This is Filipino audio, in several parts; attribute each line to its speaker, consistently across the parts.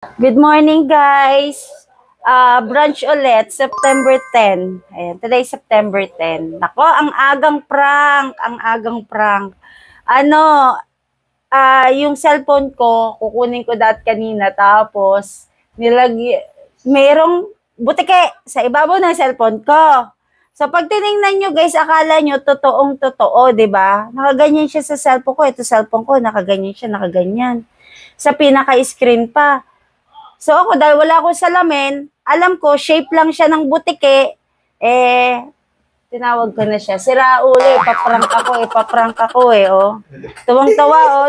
Speaker 1: Good morning, guys. Brunch ulit, September 10. Ayan, today September 10. Nako, ang agang prank, Ano, yung cellphone ko, kukunin ko kanina, tapos merong butike sa ibabaw ng cellphone ko. So, pag tinignan nyo, guys, akala nyo totoong-totoo, di ba? Nakaganyan siya sa cellphone ko. Ito cellphone ko, nakaganyan siya, nakaganyan. Sa pinaka-screen pa. So ako, dahil wala akong salamin, alam ko, shape lang siya ng butike, tinawag ko na siya. Sira ulo, ipaprank ako oh. Tuwang-tawa, oh.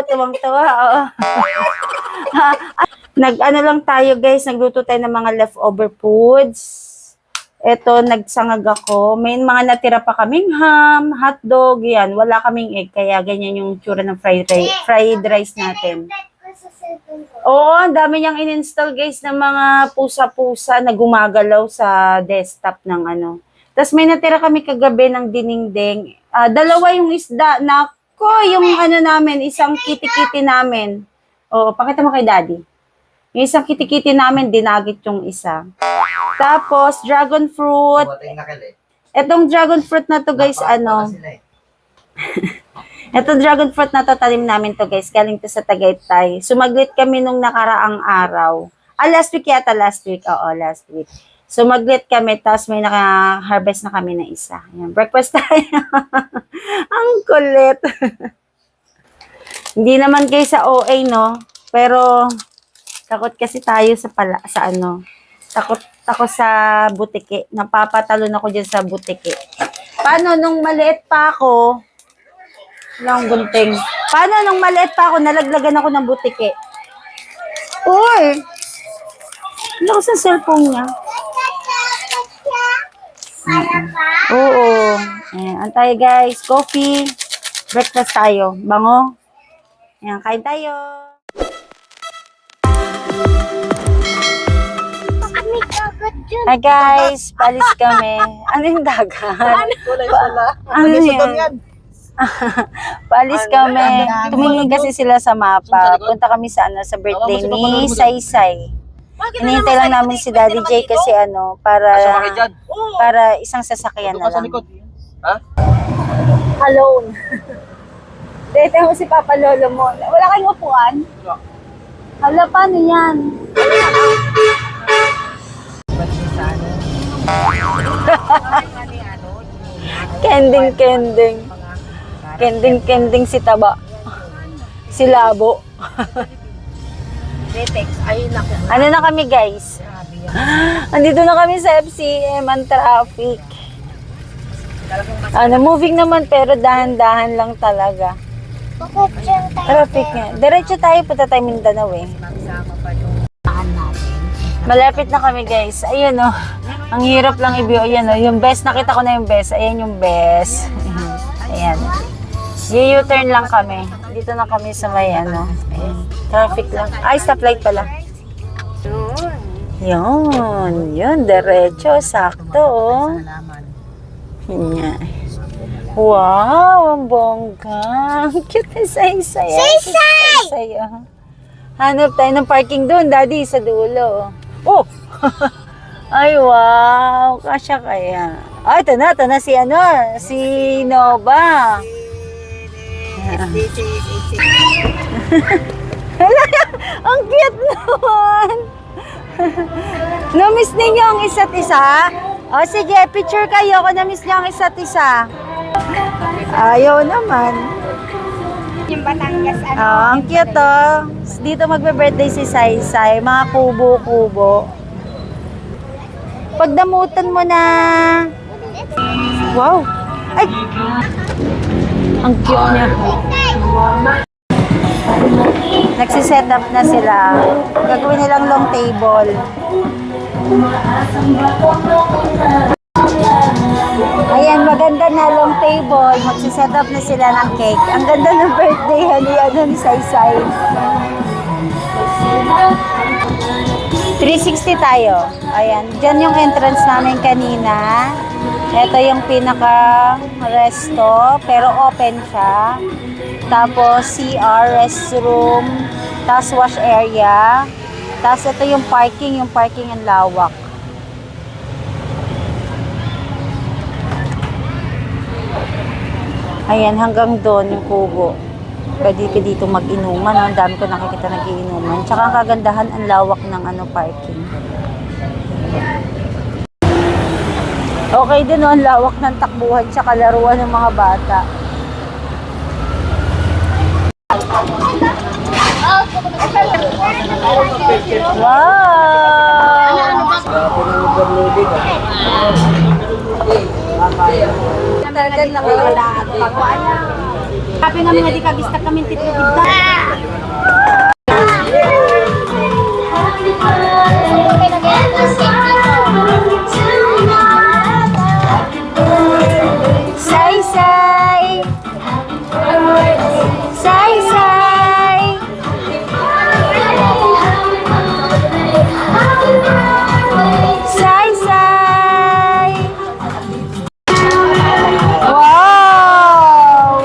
Speaker 1: Nag-ano lang tayo, guys, nagluto tayo ng mga leftover foods. Ito, nagsangag ako. May mga natira pa kaming ham, hotdog, yan. Wala kaming egg, kaya ganyan yung tsura ng fried rice natin. Oo, ang dami niyang in-install, guys, ng mga pusa-pusa na gumagalaw sa desktop ng ano. Tapos may natira kami kagabi ng dinengdeng. Dalawa yung isda. Nako, yung ano namin, isang kitty-kitty namin. Oo, pakita mo kay daddy. Yung isang kitty-kitty namin, dinagit yung isa. Tapos, dragon fruit. Etong dragon fruit na to, guys, Ito dragon fruit na to, tanim namin to, guys. Galing to sa Tagaytay. Sumaglit kami nung nakaraang araw. Last week. Oo, last week. Sumaglit kami, tapos may naka-harvest na kami na isa. Ayan, breakfast tayo. Ang kulit. Hindi naman guys sa OA, no? Pero, takot kasi tayo takot ako sa butike. Napapatalon ako dyan sa butike. Paano nung maliit pa ako, lang gunting. Paano nung maliit pa ako, nalaglagan ako ng butike? Uy! Ano sa cellphone niya? Oo. Ayan, antay guys. Coffee. Breakfast tayo. Bango. Ayan, kain tayo. Hi guys, palis kami. Ano yung dagat? Ano yan? Palis kami. Tumingin kasi sila sa mapa. Punta kami sa birthday ni Saysay. Hinihintay lang namin si Daddy J kasi para isang sasakyan na lang. Alone. Dito mo si Papa Lolo mo. Wala kayong upuan? Hala, paano yan? Kending si Taba. Si Labo. Ano na kami, guys? Andito na kami sa FCM, ang traffic. Moving naman pero dahan-dahan lang talaga. Traffic nga. Diretso tayo, punta tayo Mindanao eh. Malapit na kami, guys. Ayun oh. Ang hirap lang i-view. Ayan oh. Yung best, nakita ko na yung best. Ayan yung best. Ayan. U-turn lang kami. Dito na kami sa may Ayan. Traffic lang. Ay, stoplight pala. Yun. Yun, diretso. Sakto oh. Yan. Wow, ang bongga. Ang cute na Saysay. Saysay! Hanap tayo ng parking doon, Daddy, sa dulo. Oh! Ay, wow. Kasya kaya. Ay, ito na si Nova. Ang cute naman. Na-miss ninyo ang isa't isa? O, sige, picture kayo kung na-miss niyo ang isa't isa. Ayaw naman.
Speaker 2: Yung Batangas,
Speaker 1: ang cute oh. Dito magbe-birthday si Saysay. Mga kubo-kubo. Pagdamutan mo na. Wow. Ay. Ang cute niya. Nagsiset up na sila. Gagawin nilang long table. Ayan, maganda na long table. Magsiset up na sila ng cake. Ang ganda ng birthday ni Saysay. 360 tayo. Ayan, dyan yung entrance namin kanina. Ito yung pinaka-resto, pero open siya. Tapos CR, restroom, tapos wash area. Tapos ito yung parking ang lawak. Ayan, hanggang doon yung kubo. Pwede ka dito mag-inuman. Ang dami ko nakikita nag-iinuman. Tsaka ang kagandahan, ang lawak ng parking. Okay din, ang lawak ng takbuhan tsaka laruan ng mga bata. Wow! Talaga na wala. Kape nga mga di kagista kami titubig. Say-say! Say-say! Say-say! Wow!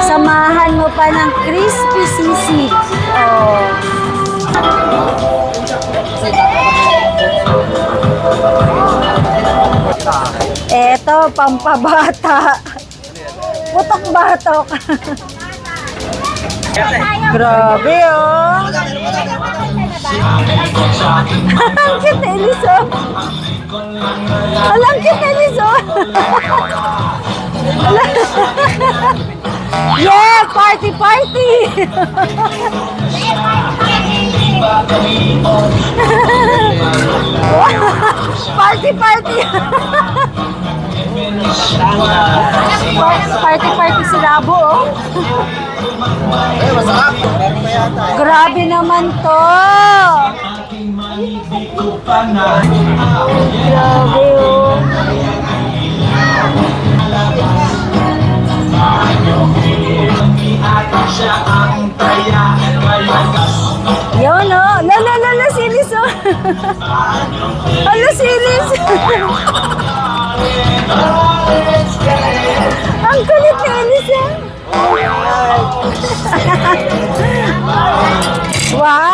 Speaker 1: Samahan mo pa ng crispy sisig. Oh. Eto, pampabata. Putok-batok. Grabe, oh. Ang cute na Eliso. Alang cute na Eliso. Yeah, party, party. Party, party. Party, party si Labo, oh. Grabe naman to. Grabe, oh. Yun, oh. La, silis, oh. Ala, silis. Ang kulit ni Elisa. Wow.